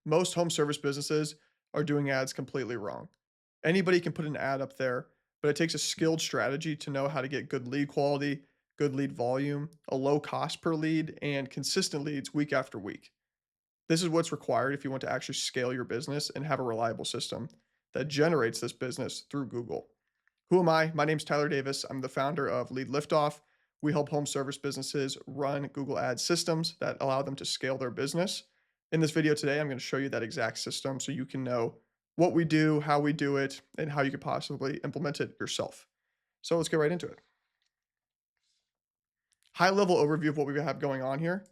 Most home service businesses are doing ads completely wrong. Anybody can put an ad up there, but it takes a skilled strategy to know how to get good lead quality, good lead volume, a low cost per lead, and consistent leads week after week. This is what's required if you want to actually scale your business and have a reliable system that generates this business through Google. Who am I? My name's Tyler Davis. I'm the founder of Lead Liftoff. We help home service businesses run Google Ads systems that allow them to scale their business. In this video today, I'm going to show you that exact system so you can know what we do, how we do it, and how you could possibly implement it yourself. So let's get right into it. High level overview of what we have going on here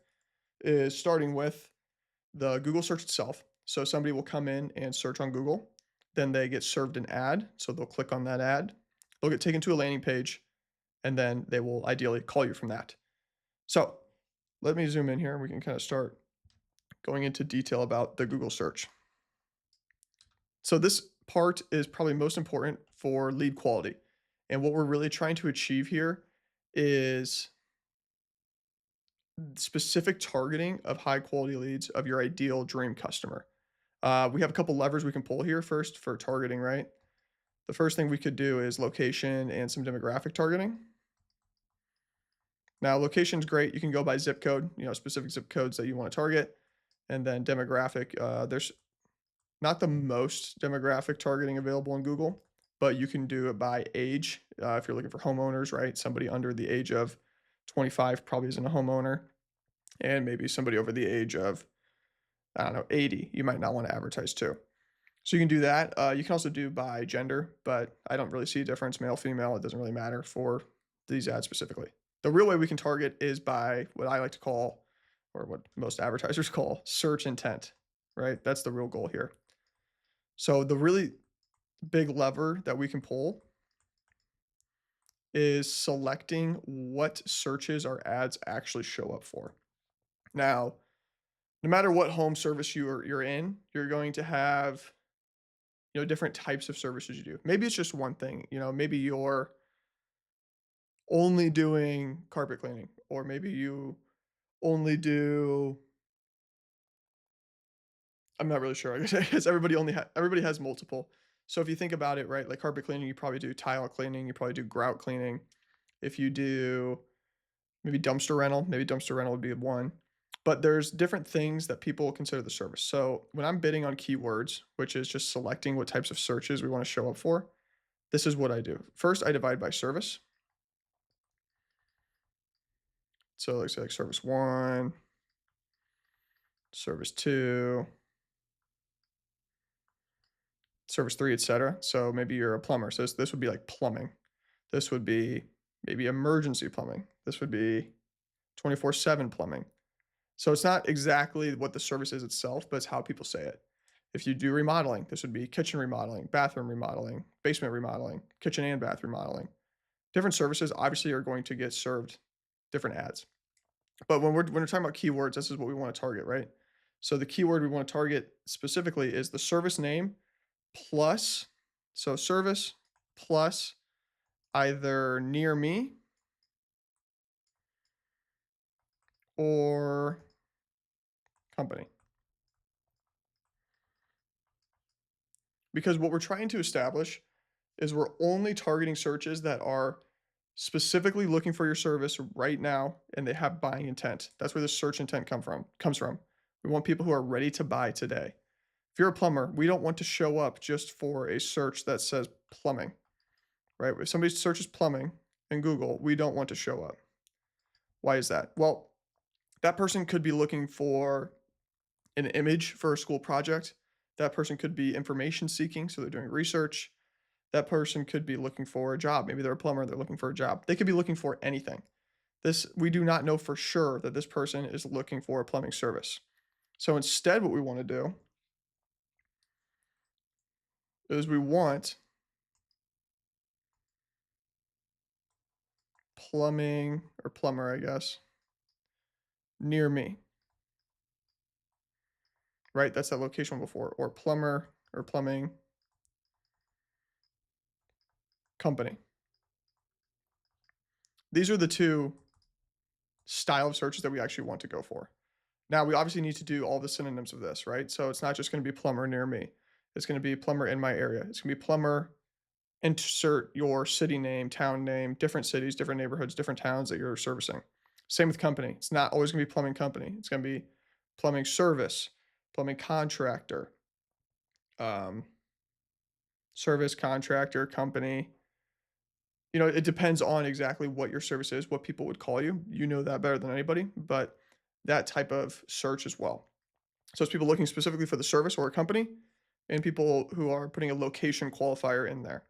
is starting with the Google search itself. So somebody will come in and search on Google. Then they get served an ad. So they'll click on that ad. They'll get taken to a landing page, and then they will ideally call you from that. So let me zoom in here and we can kind of start going into detail about the Google search. So this part is probably most important for lead quality. And what we're really trying to achieve here is specific targeting of high quality leads of your ideal dream customer. We have a couple levers we can pull here first for targeting, right? The first thing we could do is location and some demographic targeting. Now, location's great. You can go by zip code, specific zip codes that you want to target. And then demographic, there's not the most demographic targeting available in Google, but you can do it by age. If you're looking for homeowners, right? Somebody under the age of 25 probably isn't a homeowner. And maybe somebody over the age of, I don't know, 80, you might not want to advertise to. So you can do that. You can also do by gender, but I don't really see a difference, male, female. It doesn't really matter for these ads specifically. The real way we can target is by what I like to call, or what most advertisers call, search intent, right? That's the real goal here. So the really big lever that we can pull is selecting what searches our ads actually show up for. Now, no matter what home service you're in, you're going to have different types of services you do. Maybe it's just one thing, maybe you're only doing carpet cleaning, or maybe you only do, I'm not really sure, I guess, because everybody has multiple. So if you think about it, right, like carpet cleaning, you probably do tile cleaning, you probably do grout cleaning. If you do maybe dumpster rental would be one. But there's different things that people consider the service. So when I'm bidding on keywords, which is just selecting what types of searches we want to show up for, this is what I do. First, I divide by service. So let's say like service one, service two, service three, etc. So maybe you're a plumber. So this would be like plumbing. This would be maybe emergency plumbing. This would be 24/7 plumbing. So it's not exactly what the service is itself, but it's how people say it. If you do remodeling, this would be kitchen remodeling, bathroom remodeling, basement remodeling, kitchen and bath remodeling. Different services obviously are going to get served different ads. But when we're talking about keywords, this is what we want to target, right? So the keyword we want to target specifically is the service name plus, so service plus either near me or company. Because what we're trying to establish is we're only targeting searches that are specifically looking for your service right now and they have buying intent. That's where the search intent comes from. We want people who are ready to buy today. If you're a plumber, we don't want to show up just for a search that says plumbing, right? If somebody searches plumbing in Google, we don't want to show up. Why is that? Well, that person could be looking for an image for a school project. That person could be information seeking, so they're doing research. That person could be looking for a job. Maybe they're a plumber, they're looking for a job. They could be looking for anything. This we do not know for sure that this person is looking for a plumbing service. So instead what we want to do is we want plumbing or plumber, I guess, near me. Right? That's that location before, or plumber or plumbing company. These are the two style of searches that we actually want to go for. Now we obviously need to do all the synonyms of this, right? So it's not just going to be plumber near me. It's going to be plumber in my area. It's going to be plumber, insert your city name, town name, different cities, different neighborhoods, different towns that you're servicing. Same with company. It's not always going to be plumbing company. It's going to be plumbing service, plumbing contractor, um, service contractor, company. It depends on exactly what your service is, what people would call you. You know that better than anybody, but that type of search as well. So it's people looking specifically for the service or a company and people who are putting a location qualifier in there.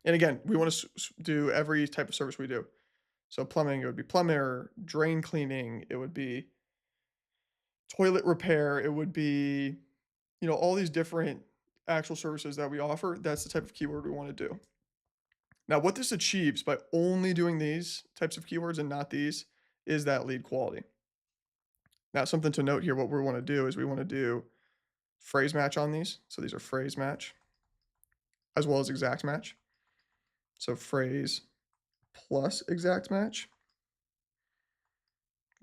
And again, we want to do every type of service we do. So plumbing, it would be plumber, drain cleaning, it would be toilet repair, it would be, all these different actual services that we offer. That's the type of keyword we want to do. Now, what this achieves by only doing these types of keywords and not these is that lead quality. Now, something to note here, what we want to do is we want to do phrase match on these. So these are phrase match as well as exact match. So phrase plus exact match.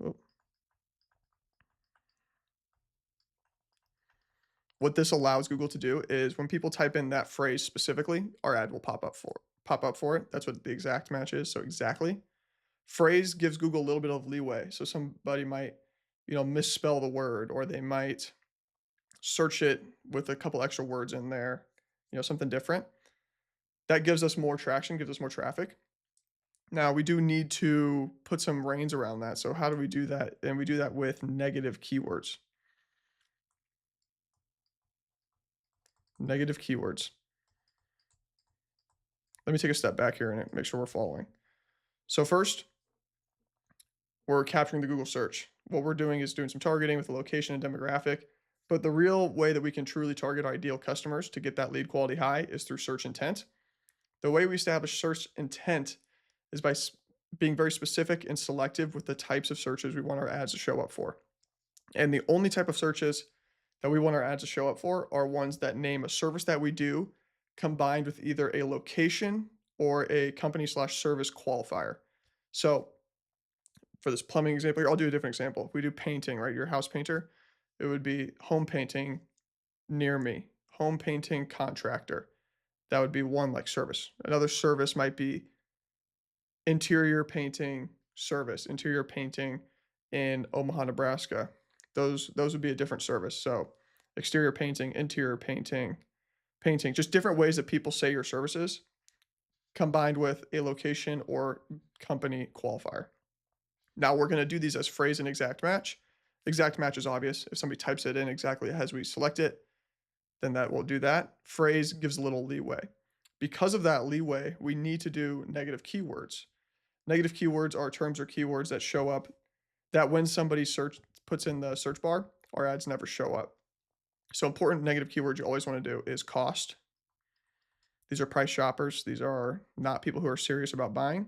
Oh. What this allows Google to do is when people type in that phrase specifically, our ad will pop up for it. That's what the exact match is. So exactly. Phrase gives Google a little bit of leeway. So somebody might, misspell the word or they might search it with a couple extra words in there, something different. That gives us more traction, gives us more traffic. Now, we do need to put some reins around that. So, how do we do that? And we do that with negative keywords. Negative keywords. Let me take a step back here and make sure we're following. So, first, we're capturing the Google search. What we're doing is doing some targeting with the location and demographic. But the real way that we can truly target our ideal customers to get that lead quality high is through search intent. The way we establish search intent is by being very specific and selective with the types of searches we want our ads to show up for. And the only type of searches that we want our ads to show up for are ones that name a service that we do combined with either a location or a company slash service qualifier. So for this plumbing example here, I'll do a different example. If we do painting, right? You're a house painter, it would be home painting near me, home painting contractor. That would be one like service. Another service might be interior painting service, interior painting in Omaha, Nebraska. Those would be a different service. So exterior painting, interior painting, just different ways that people say your services combined with a location or company qualifier. Now we're going to do these as phrase and exact match. Exact match is obvious. If somebody types it in exactly as we select it, then that will do that. Phrase gives a little leeway. Because of that leeway, we need to do negative keywords. Negative keywords are terms or keywords that show up that when somebody puts in the search bar, our ads never show up. So important negative keywords you always want to do is cost. These are price shoppers. These are not people who are serious about buying.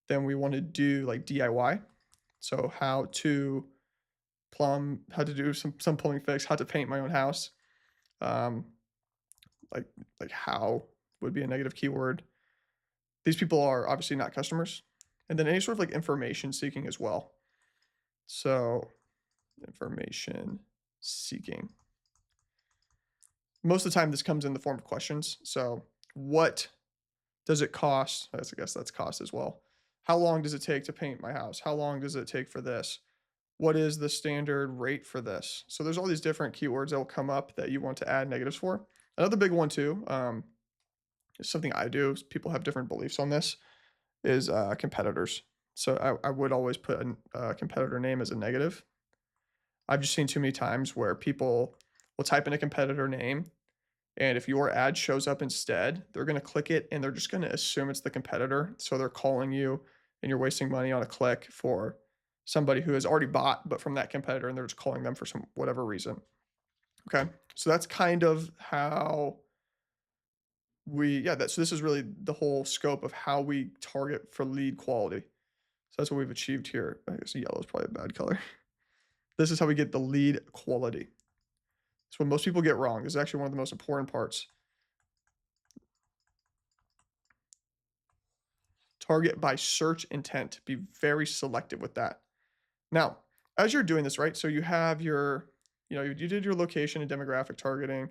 Then we want to do like DIY. So how to do some plumbing fix, how to paint my own house. Um, like how would be a negative keyword. These people are obviously not customers. And then any sort of like information seeking as well. So information seeking. Most of the time this comes in the form of questions. So what does it cost? I guess that's cost as well. How long does it take to paint my house? How long does it take for this? What is the standard rate for this? So there's all these different keywords that will come up that you want to add negatives for. Another big one too, is something I do. People have different beliefs on this. Is competitors. So I would always put a competitor name as a negative. I've just seen too many times where people will type in a competitor name, and if your ad shows up instead, they're going to click it and they're just going to assume it's the competitor. So they're calling you and you're wasting money on a click for somebody who has already bought, but from that competitor, and they're just calling them for some whatever reason. Okay. So that's kind of how so this is really the whole scope of how we target for lead quality. So that's what we've achieved here. I guess yellow is probably a bad color. This is how we get the lead quality. It's what most people get wrong. This is actually one of the most important parts. Target by search intent. Be very selective with that. Now, as you're doing this, right? So you have your, you did your location and demographic targeting.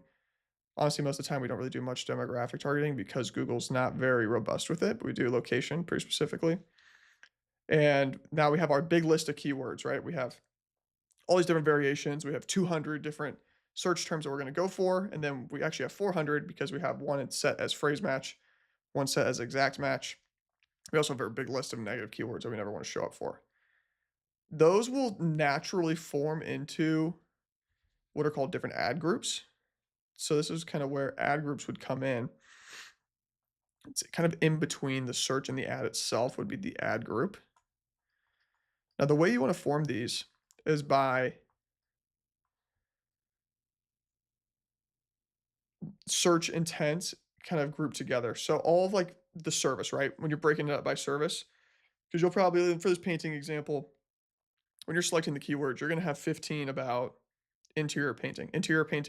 Honestly, most of the time we don't really do much demographic targeting because Google's not very robust with it, but we do location pretty specifically. And now we have our big list of keywords, right? We have all these different variations. We have 200 different search terms that we're going to go for. And then we actually have 400 because we have one set as phrase match, one set as exact match. We also have a big list of negative keywords that we never want to show up for. Those will naturally form into what are called different ad groups. So this is kind of where ad groups would come in. It's kind of in between the search and the ad itself would be the ad group. Now, the way you want to form these is by search intent kind of grouped together. So all of like the service, right? When you're breaking it up by service, because you'll probably, for this painting example, when you're selecting the keywords, you're going to have 15 about interior painting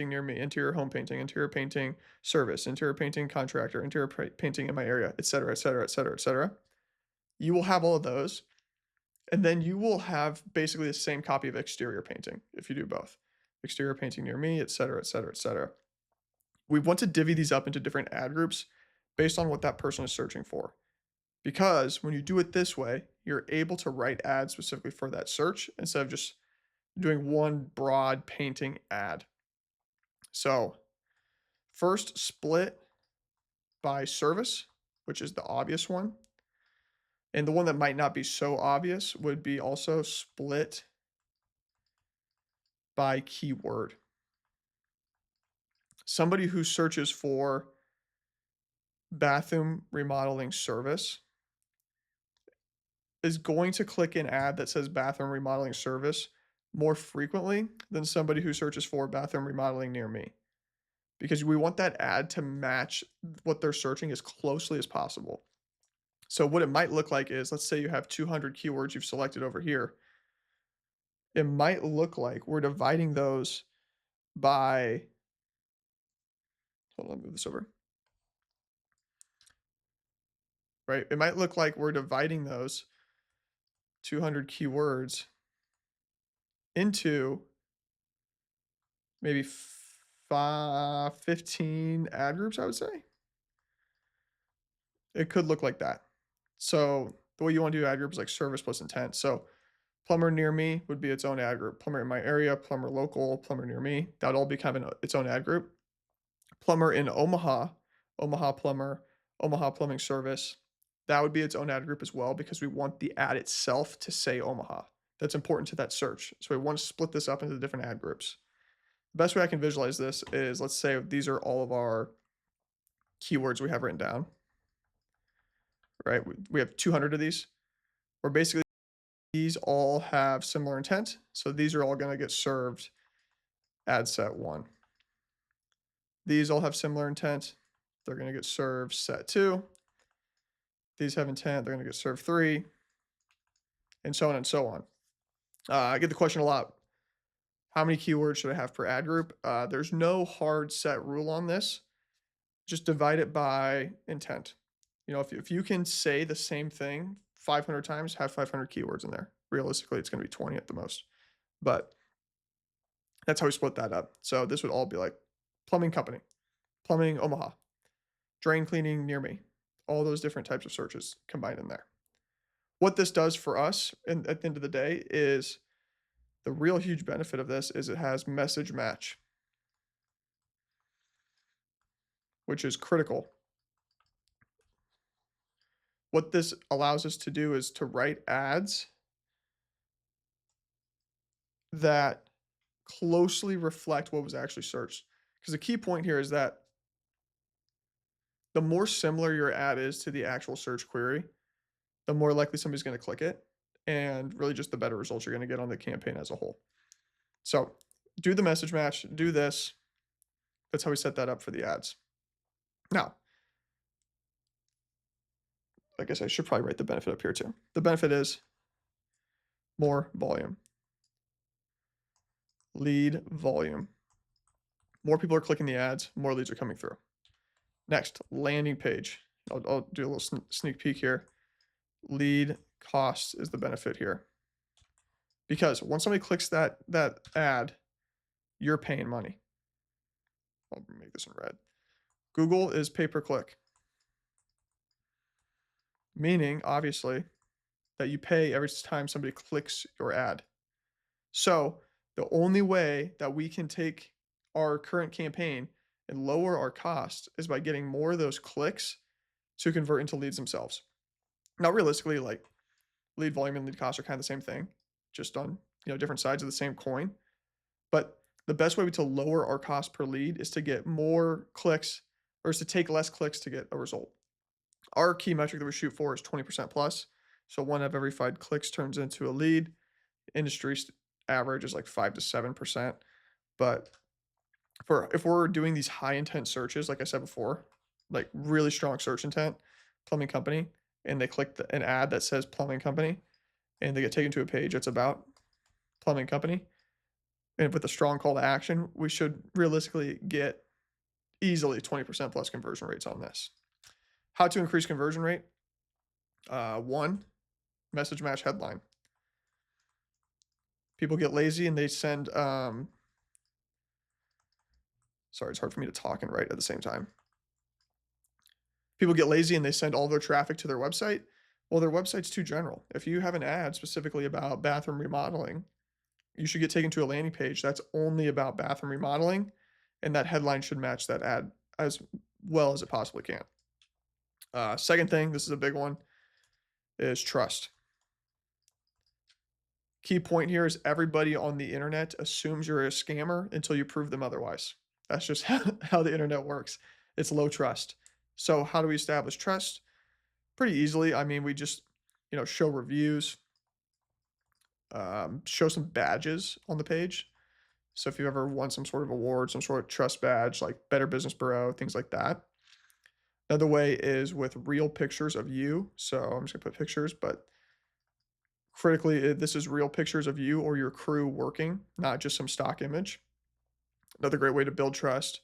near me, interior painting service, interior painting contractor, painting in my area, et cetera, et cetera, et cetera, et cetera. You will have all of those. And then you will have basically the same copy of exterior painting if you do both. Exterior painting near me, et cetera, et cetera, et cetera. We want to divvy these up into different ad groups based on what that person is searching for. Because when you do it this way, you're able to write ads specifically for that search instead of just doing one broad painting ad. So, first split by service, which is the obvious one. And the one that might not be so obvious would be also split by keyword. Somebody who searches for bathroom remodeling service is going to click an ad that says bathroom remodeling service more frequently than somebody who searches for bathroom remodeling near me. Because we want that ad to match what they're searching as closely as possible. So what it might look like is, let's say you have 200 keywords you've selected over here. It might look like we're dividing those by, hold on, let me move this over. Right? It might look like we're dividing those 200 keywords into maybe 15 ad groups, I would say. It could look like that. So the way you want to do ad group is like service plus intent. So plumber near me would be its own ad group. Plumber in my area, plumber local, plumber near me. That would all be kind of its own ad group. Plumber in Omaha, Omaha plumber, Omaha plumbing service. That would be its own ad group as well because we want the ad itself to say Omaha. That's important to that search. So we want to split this up into different ad groups. The best way I can visualize this is, let's say these are all of our keywords we have written down, right? We have 200 of these. Where basically these all have similar intent. So these are all going to get served ad set 1. These all have similar intent. They're going to get served set 2. These have intent. They're going to get served 3. And so on and so on. I get the question a lot. How many keywords should I have per ad group? There's no hard set rule on this. Just divide it by intent. If you can say the same thing 500 times, have 500 keywords in there. Realistically, it's going to be 20 at the most. But that's how we split that up. So this would all be like plumbing company, plumbing Omaha, drain cleaning near me. All those different types of searches combined in there. What this does for us, and at the end of the day, is the real huge benefit of this is it has message match, which is critical. What this allows us to do is to write ads that closely reflect what was actually searched. Because the key point here is that the more similar your ad is to the actual search query, the more likely somebody's going to click it, and really just the better results you're going to get on the campaign as a whole. So do the message match, do this. That's how we set that up for the ads. Now, I guess I should probably write the benefit up here too. The benefit is more volume. Lead volume. More people are clicking the ads, more leads are coming through. Next, landing page. I'll do a little sneak peek here. Lead cost is the benefit here. because once somebody clicks that ad, you're paying money. I'll make this in red. Google is pay per click, meaning obviously that you pay every time somebody clicks your ad. So the only way that we can take our current campaign and lower our cost is by getting more of those clicks to convert into leads themselves. Now, realistically, like lead volume and lead costs are kind of the same thing, just on different sides of the same coin. But the best way to lower our cost per lead is to get more clicks or is to take less clicks to get a result. Our key metric that we shoot for is 20% plus. So one out of every 5 clicks turns into a lead. Industry average is like 5 to 7%. But for if we're doing these high intent searches, like I said before, like really strong search intent, plumbing company, and they click an ad that says plumbing company, and they get taken to a page that's about plumbing company, and with a strong call to action, we should realistically get easily 20% plus conversion rates on this. How to increase conversion rate? One, message match headline. People get lazy and they send, sorry, it's hard for me to talk and write at the same time. People get lazy and they send all their traffic to their website. Well, their website's too general. If you have an ad specifically about bathroom remodeling, you should get taken to a landing page that's only about bathroom remodeling, and that headline should match that ad as well as it possibly can. Second thing, this is a big one, is trust. Key point here is everybody on the internet assumes you're a scammer until you prove them otherwise. That's just how the internet works. It's low trust. So how do we establish trust? Pretty easily. I mean, we just, show reviews, show some badges on the page. So if you ever won some sort of award, some sort of trust badge, like Better Business Bureau, things like that. Another way is with real pictures of you. So I'm just gonna put pictures, but critically, this is real pictures of you or your crew working, not just some stock image. Another great way to build trust,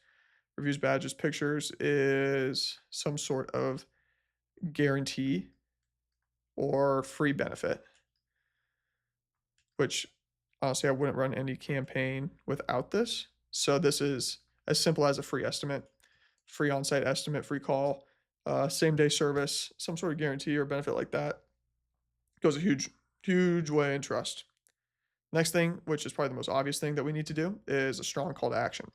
reviews, badges, pictures is some sort of guarantee or free benefit, which honestly, I wouldn't run any campaign without this. So this is as simple as a free estimate, free on-site estimate, free call, same day service, some sort of guarantee or benefit like that goes a huge, huge way in trust. Next thing, which is probably the most obvious thing that we need to do, is a strong call to action.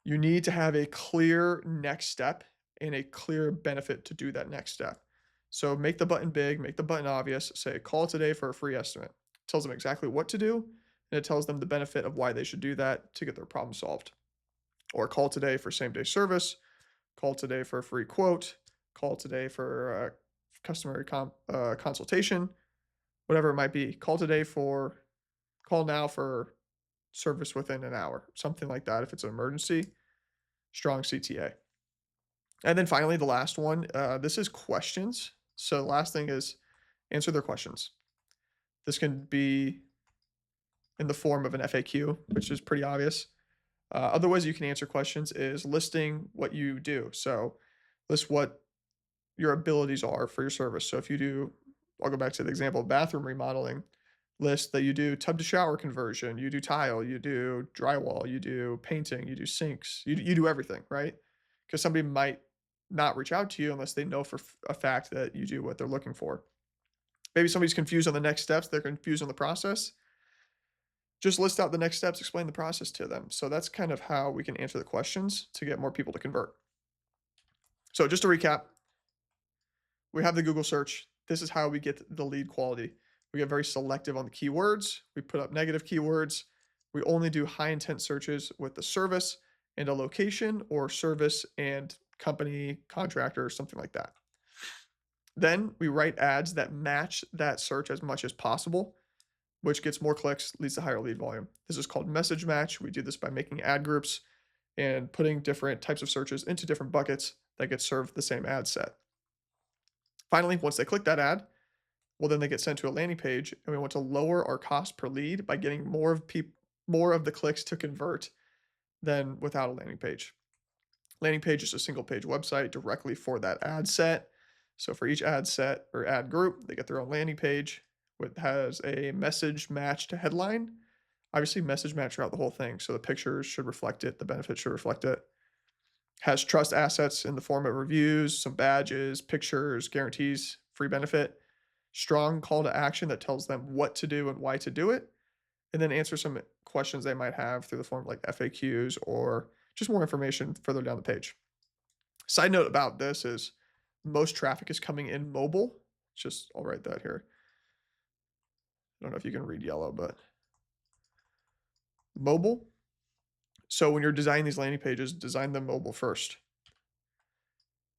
You need to have a clear next step and a clear benefit to do that next step. So make the button big, make the button obvious, say call today for a free estimate. It tells them exactly what to do, and it tells them the benefit of why they should do that to get their problem solved. Or call today for same day service, call today for a free quote, call today for a customary consultation, whatever it might be. Call now for service within an hour, something like that. If it's an emergency, strong CTA. And then finally, the last one, this is questions. So the last thing is answer their questions. This can be in the form of an FAQ, which is pretty obvious. Other ways you can answer questions is listing what you do. So list what your abilities are for your service. So if you do, I'll go back to the example of bathroom remodeling, list that you do tub to shower conversion, you do tile, you do drywall, you do painting, you do sinks, you do everything, right? Because somebody might not reach out to you unless they know for a fact that you do what they're looking for. Maybe somebody's confused on the next steps, they're confused on the process. Just list out the next steps, explain the process to them. So that's kind of how we can answer the questions to get more people to convert. So just to recap, we have the Google search. This is how we get the lead quality. We get very selective on the keywords. We put up negative keywords. We only do high intent searches with the service and a location or service and company, contractor, or something like that. Then we write ads that match that search as much as possible, which gets more clicks, leads to higher lead volume. This is called message match. We do this by making ad groups and putting different types of searches into different buckets that get served the same ad set. Finally, once they click that ad, well, then they get sent to a landing page, and we want to lower our cost per lead by getting more of the clicks to convert than without a landing page. Landing page is a single page website directly for that ad set. So for each ad set or ad group, they get their own landing page, It has a message matched headline. Obviously, message match throughout the whole thing. So the pictures should reflect it, the benefits should reflect it. Has trust assets in the form of reviews, some badges, pictures, guarantees, free benefit, strong call to action that tells them what to do and why to do it, and then answer some questions they might have through the form of like FAQs or just more information further down the page. Side note about this is most traffic is coming in mobile. Just I'll write that here. I don't know if you can read yellow, but mobile. So when you're designing these landing pages, design them mobile first.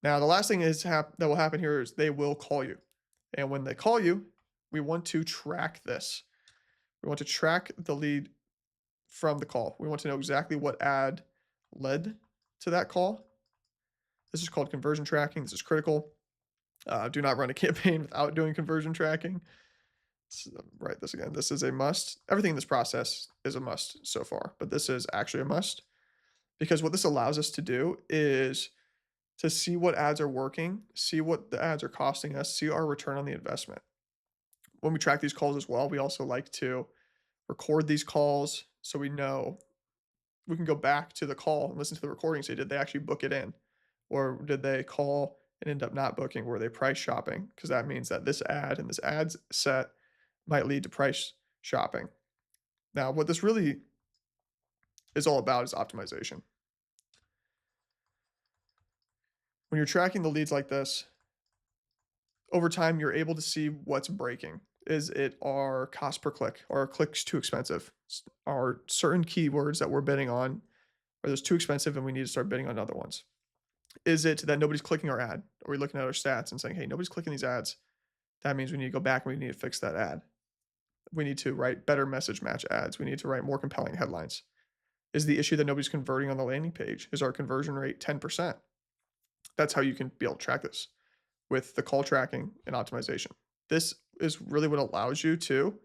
Now, the last thing is that will happen here is they will call you. And when they call you, we want to track this. We want to track the lead from the call. We want to know exactly what ad led to that call. This is called conversion tracking. This is critical. Do not run a campaign without doing conversion tracking. Write this again. This is a must. Everything in this process is a must so far, but this is actually a must because what this allows us to do is to see what ads are working, see what the ads are costing us, see our return on the investment. When we track these calls as well, we also like to record these calls so we know we can go back to the call and listen to the recording. Say, did they actually book it in? Or did they call and end up not booking? Were they price shopping? Because that means that this ad and this ads set might lead to price shopping. Now, what this really is all about is optimization. When you're tracking the leads like this, over time, you're able to see what's breaking. Is it our cost per click? Are our clicks too expensive? Are certain keywords that we're bidding on, are those too expensive and we need to start bidding on other ones? Is it that nobody's clicking our ad? Are we looking at our stats and saying, hey, nobody's clicking these ads? That means we need to go back and we need to fix that ad. We need to write better message match ads. We need to write more compelling headlines. Is the issue that nobody's converting on the landing page? Is our conversion rate 10%? That's how you can be able to track this with the call tracking and optimization. This is really what allows you to,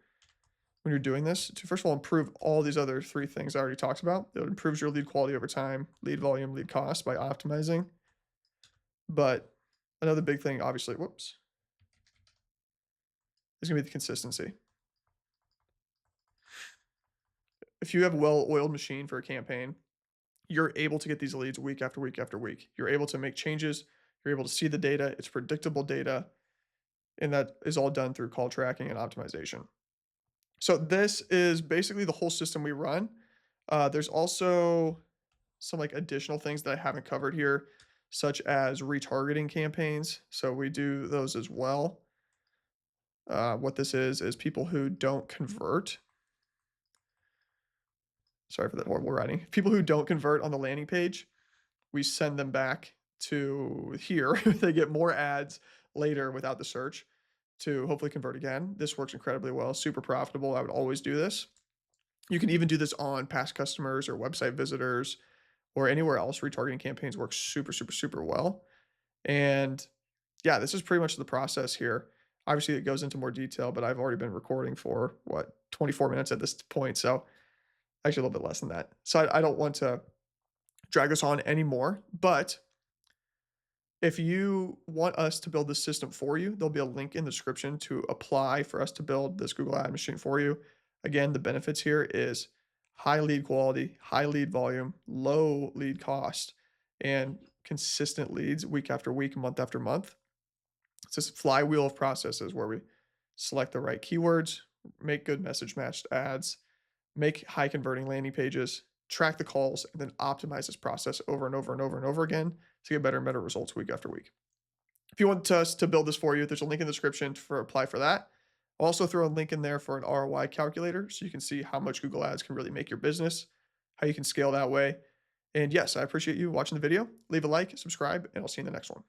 when you're doing this, to first of all improve all these other three things I already talked about. It improves your lead quality over time, lead volume, lead cost by optimizing. But another big thing, obviously, is gonna be the consistency. If you have a well-oiled machine for a campaign, you're able to get these leads week after week after week. You're able to make changes. You're able to see the data. It's predictable data. And that is all done through call tracking and optimization. So this is basically the whole system we run. There's also some like additional things that I haven't covered here, such as retargeting campaigns. So we do those as well. What this is people who don't convert. Sorry for that horrible writing. People who don't convert on the landing page, we send them back to here. They get more ads later without the search to hopefully convert again. This works incredibly well, super profitable. I would always do this. You can even do this on past customers or website visitors or anywhere else. Retargeting campaigns work super, super, super well. And yeah, this is pretty much the process here. Obviously, it goes into more detail, but I've already been recording for 24 minutes at this point. So actually, a little bit less than that. So I don't want to drag this on anymore. But if you want us to build this system for you, there'll be a link in the description to apply for us to build this Google Ad Machine for you. Again, the benefits here is high lead quality, high lead volume, low lead cost, and consistent leads week after week, month after month. It's this flywheel of processes where we select the right keywords, make good message matched ads, make high converting landing pages, track the calls, and then optimize this process over and over and over and over again to get better and better results week after week. If you want us to build this for you, there's a link in the description for apply for that. I'll also throw a link in there for an ROI calculator so you can see how much Google Ads can really make your business, how you can scale that way. And yes, I appreciate you watching the video. Leave a like, subscribe, and I'll see you in the next one.